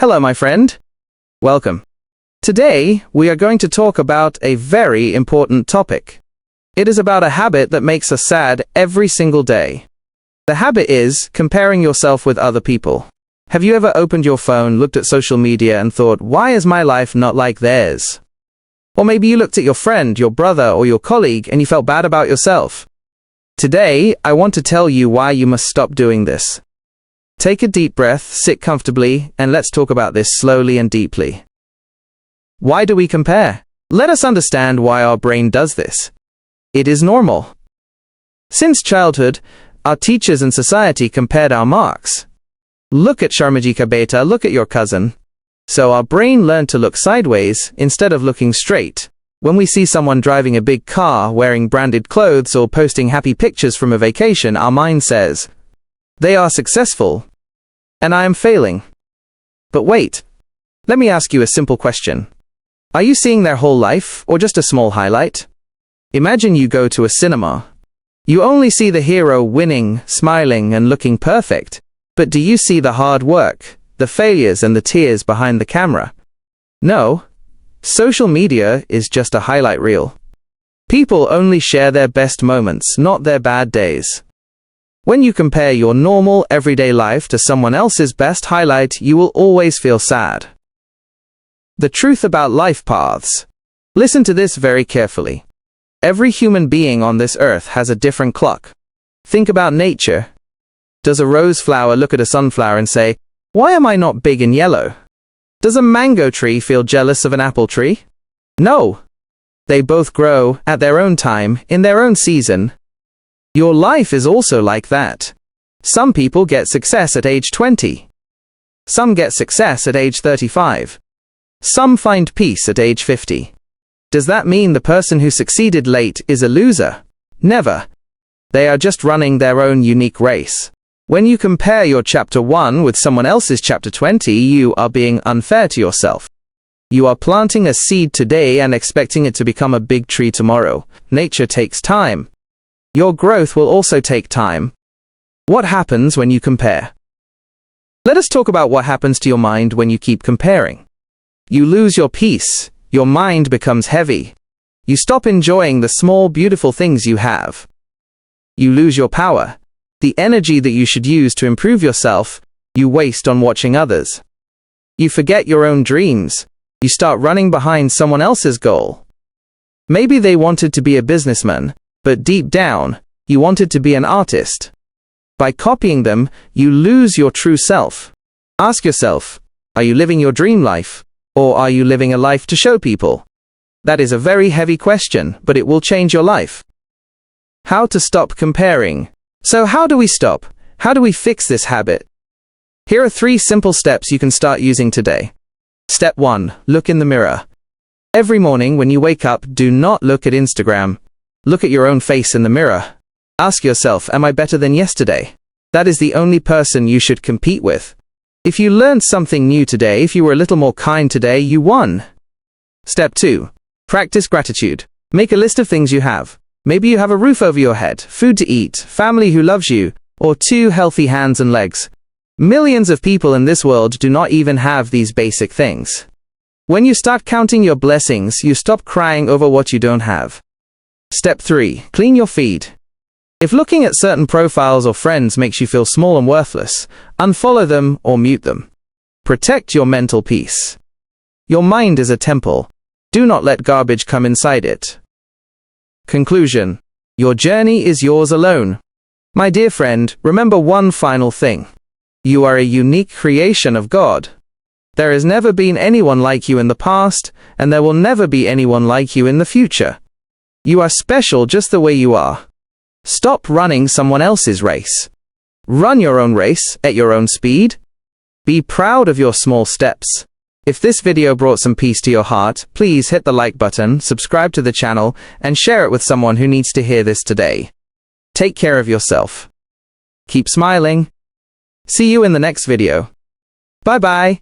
Hello, my friend. Welcome. Today, we are going to talk about a very important topic. It is about a habit that makes us sad every single day. The habit is comparing yourself with other people. Have you ever opened your phone, looked at social media and thought, why is my life not like theirs? Or maybe you looked at your friend, your brother or your colleague and you felt bad about yourself. Today, I want to tell you why you must stop doing this. Take a deep breath, sit comfortably, and let's talk about this slowly and deeply. Why do we compare? Let us understand why our brain does this. It is normal. Since childhood, our teachers and society compared our marks. Look at Sharmaji ka beta, look at your cousin. So our brain learned to look sideways instead of looking straight. When we see someone driving a big car, wearing branded clothes or posting happy pictures from a vacation, our mind says, they are successful, and I am failing. But wait, let me ask you a simple question. Are you seeing their whole life, or just a small highlight? Imagine you go to a cinema. You only see the hero winning, smiling, and looking perfect. But do you see the hard work, the failures, and the tears behind the camera? No. Social media is just a highlight reel. People only share their best moments, not their bad days. When you compare your normal, everyday life to someone else's best highlight, you will always feel sad. The truth about life paths. Listen to this very carefully. Every human being on this earth has a different clock. Think about nature. Does a rose flower look at a sunflower and say, why am I not big and yellow? Does a mango tree feel jealous of an apple tree? No. They both grow, at their own time, in their own season. Your life is also like that. Some people get success at age 20. Some get success at age 35. Some find peace at age 50. Does that mean the person who succeeded late is a loser? Never. They are just running their own unique race. When you compare your chapter 1 with someone else's chapter 20, you are being unfair to yourself. You are planting a seed today and expecting it to become a big tree tomorrow. Nature takes time. Your growth will also take time. What happens when you compare? Let us talk about what happens to your mind when you keep comparing. You lose your peace. Your mind becomes heavy. You stop enjoying the small, beautiful things you have. You lose your power. The energy that you should use to improve yourself, you waste on watching others. You forget your own dreams. You start running behind someone else's goal. Maybe they wanted to be a businessman, but deep down, you wanted to be an artist. By copying them, you lose your true self. Ask yourself, are you living your dream life, or are you living a life to show people? That is a very heavy question, but it will change your life. How to stop comparing. So how do we stop? How do we fix this habit? Here are 3 simple steps you can start using today. Step 1. Look in the mirror. Every morning when you wake up, do not look at Instagram. Look at your own face in the mirror. Ask yourself, am I better than yesterday? That is the only person you should compete with. If you learned something new today, if you were a little more kind today, you won. Step 2. Practice gratitude. Make a list of things you have. Maybe you have a roof over your head, food to eat, family who loves you, or 2 healthy hands and legs. Millions of people in this world do not even have these basic things. When you start counting your blessings, you stop crying over what you don't have. Step 3. Clean your feed. If looking at certain profiles or friends makes you feel small and worthless, unfollow them or mute them. Protect your mental peace. Your mind is a temple. Do not let garbage come inside it. Conclusion. Your journey is yours alone. My dear friend, remember one final thing. You are a unique creation of God. There has never been anyone like you in the past, and there will never be anyone like you in the future. You are special just the way you are. Stop running someone else's race. Run your own race, at your own speed. Be proud of your small steps. If this video brought some peace to your heart, please hit the like button, subscribe to the channel, and share it with someone who needs to hear this today. Take care of yourself. Keep smiling. See you in the next video. Bye-bye.